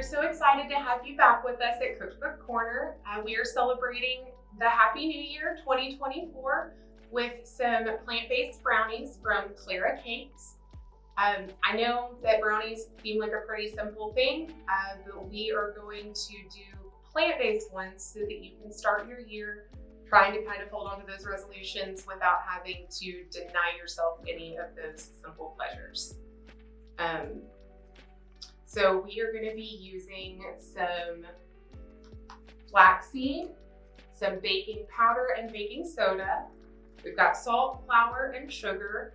are so excited to have you back with us at Cookbook Corner. We are celebrating the Happy New Year 2024 with some plant-based brownies from Clara Cakes. I know that brownies seem like a pretty simple thing, but we are going to do plant-based ones so that you can start your year trying to kind of hold on to those resolutions without having to deny yourself any of those simple pleasures. So we are going to be using some flaxseed, some baking powder and baking soda. We've got salt, flour, and sugar.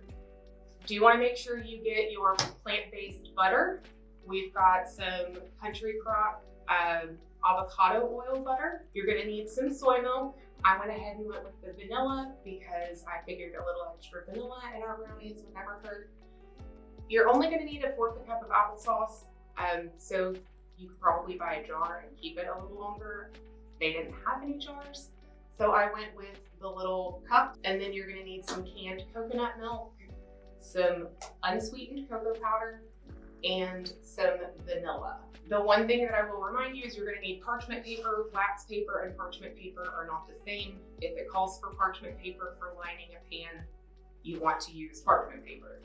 Do you want to make sure you get your plant-based butter? We've got some country crock avocado oil butter. You're going to need some soy milk. I went ahead and went with the vanilla because I figured a little extra vanilla in our brownies would never hurt. You're only going to need 1/4 cup of applesauce. So you could probably buy a jar and keep it a little longer. They didn't have any jars, so I went with the little cup. And then you're going to need some canned coconut milk, some unsweetened cocoa powder, and some vanilla. The one thing that I will remind you is you're going to need parchment paper. Wax paper and parchment paper are not the same. If it calls for parchment paper for lining a pan, you want to use parchment paper.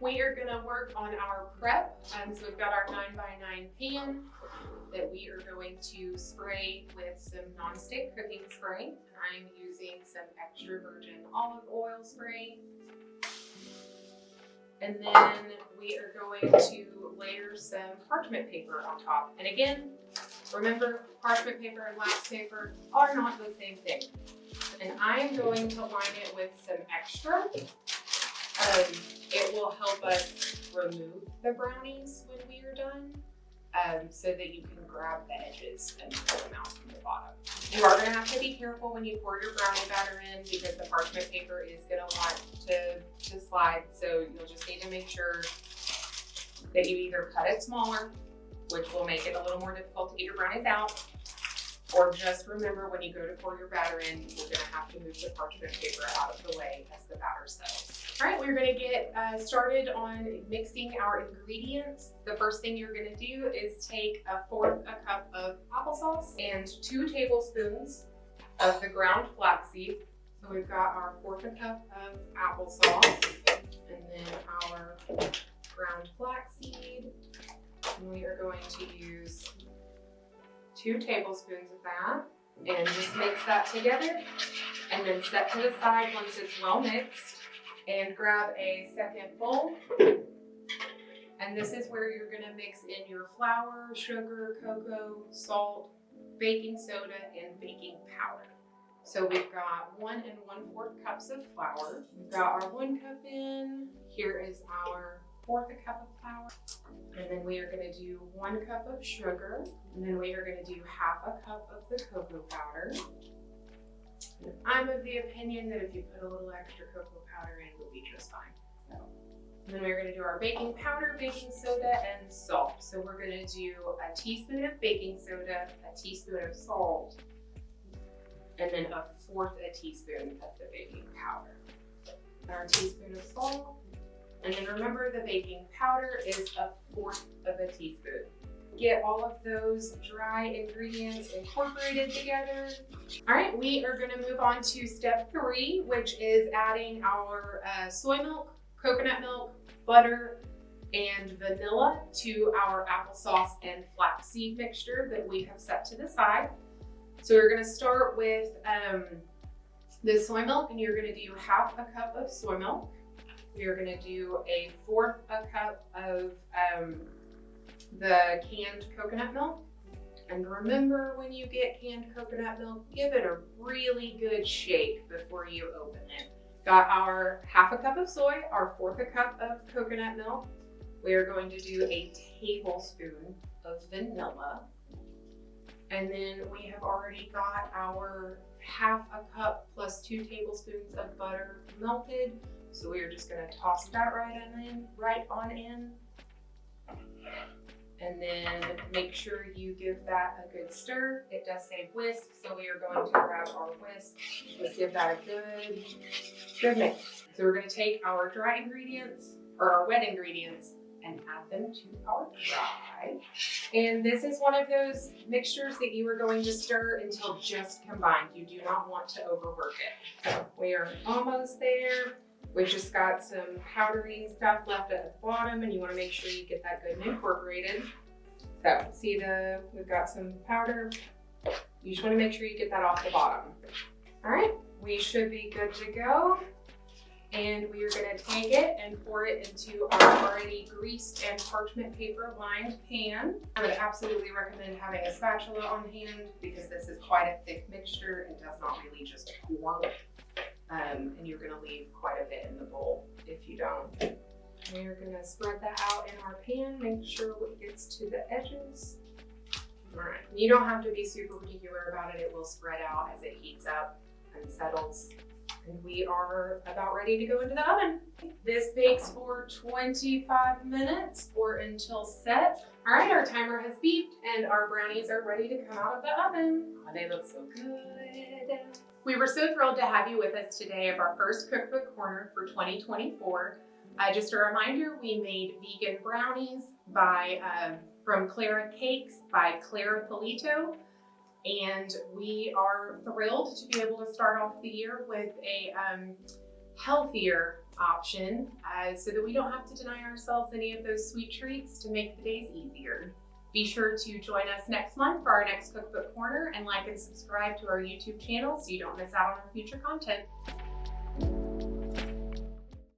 We are going to work on our prep. So we've got our 9x9 pan that we are going to spray with some nonstick cooking spray. I'm using some extra virgin olive oil spray. And then we are going to layer some parchment paper on top. And again, remember, parchment paper and wax paper are not the same thing. And I'm going to line it with some extra. It will help us remove the brownies when we are done, so that you can grab the edges and pull them out from the bottom. You are going to have to be careful when you pour your brownie batter in because the parchment paper is going to want to slide, so you'll just need to make sure that you either cut it smaller, which will make it a little more difficult to get your brownies out, or just remember when you go to pour your batter in, you're going to have to move the parchment paper out of the way as the batter settles. All right, we're going to get started on mixing our ingredients. The first thing you're going to do is take 1/4 cup of applesauce and 2 tablespoons of the ground flaxseed. So we've got our 1/4 cup of applesauce and then our ground flaxseed. And we are going to use 2 tablespoons of that and just mix that together and then set to the side once it's well mixed. And grab a second bowl. And this is where you're going to mix in your flour, sugar, cocoa, salt, baking soda, and baking powder. So we've got 1 1/4 cups of flour. We've got our 1 cup in. Here is our 1/4 cup of flour. And then we are going to do 1 cup of sugar. And then we are going to do 1/2 cup of the cocoa powder. And I'm of the opinion that if you put a little extra cocoa powder in, it'll be just fine. So, and then we're going to do our baking powder, baking soda, and salt. So we're going to do a teaspoon of baking soda, a teaspoon of salt, and then 1/4 teaspoon of the baking powder. Our teaspoon of salt. And then remember, the baking powder is 1/4 teaspoon. Get all of those dry ingredients incorporated together. All right, we are going to move on to step 3, which is adding our soy milk, coconut milk, butter, and vanilla to our applesauce and flaxseed mixture that we have set to the side. So we're going to start with the soy milk, and you're going to do 1/2 cup of soy milk. We are going to do 1/4 cup of the canned coconut milk. And remember, when you get canned coconut milk, give it a really good shake before you open it. Got our 1/2 cup of soy, our 1/4 cup of coconut milk. We are going to do a tablespoon of vanilla. And then we have already got our 1/2 cup plus 2 tablespoons of butter melted. So we are just going to toss that right on in. And then make sure you give that a good stir. It does say whisk, so we are going to grab our whisk. Just give that a good mix. So we're going to take our dry ingredients, or our wet ingredients, and add them to our fry. And this is one of those mixtures that you are going to stir until just combined. You do not want to overwork it. So we are almost there. We've just got some powdering stuff left at the bottom, and you want to make sure you get that good and incorporated. So see we've got some powder. You just want to make sure you get that off the bottom. All right, we should be good to go. And we are going to take it and pour it into our already greased and parchment paper lined pan. I would absolutely recommend having a spatula on hand because this is quite a thick mixture and does not really just pour. And you're going to leave quite a bit in the bowl if you don't. We're going to spread that out in our pan, make sure it gets to the edges. All right, you don't have to be super particular about it. It will spread out as it heats up and settles. And we are about ready to go into the oven. This bakes for 25 minutes or until set. All right, our timer has beeped and our brownies are ready to come out of the oven. Oh, they look so good. We were so thrilled to have you with us today at our first Cookbook Corner for 2024. Just a reminder, we made vegan brownies from Clara Cakes by Clara Polito. And we are thrilled to be able to start off the year with a healthier option so that we don't have to deny ourselves any of those sweet treats to make the days easier. Be sure to join us next month for our next Cookbook Corner and like and subscribe to our YouTube channel so you don't miss out on our future content.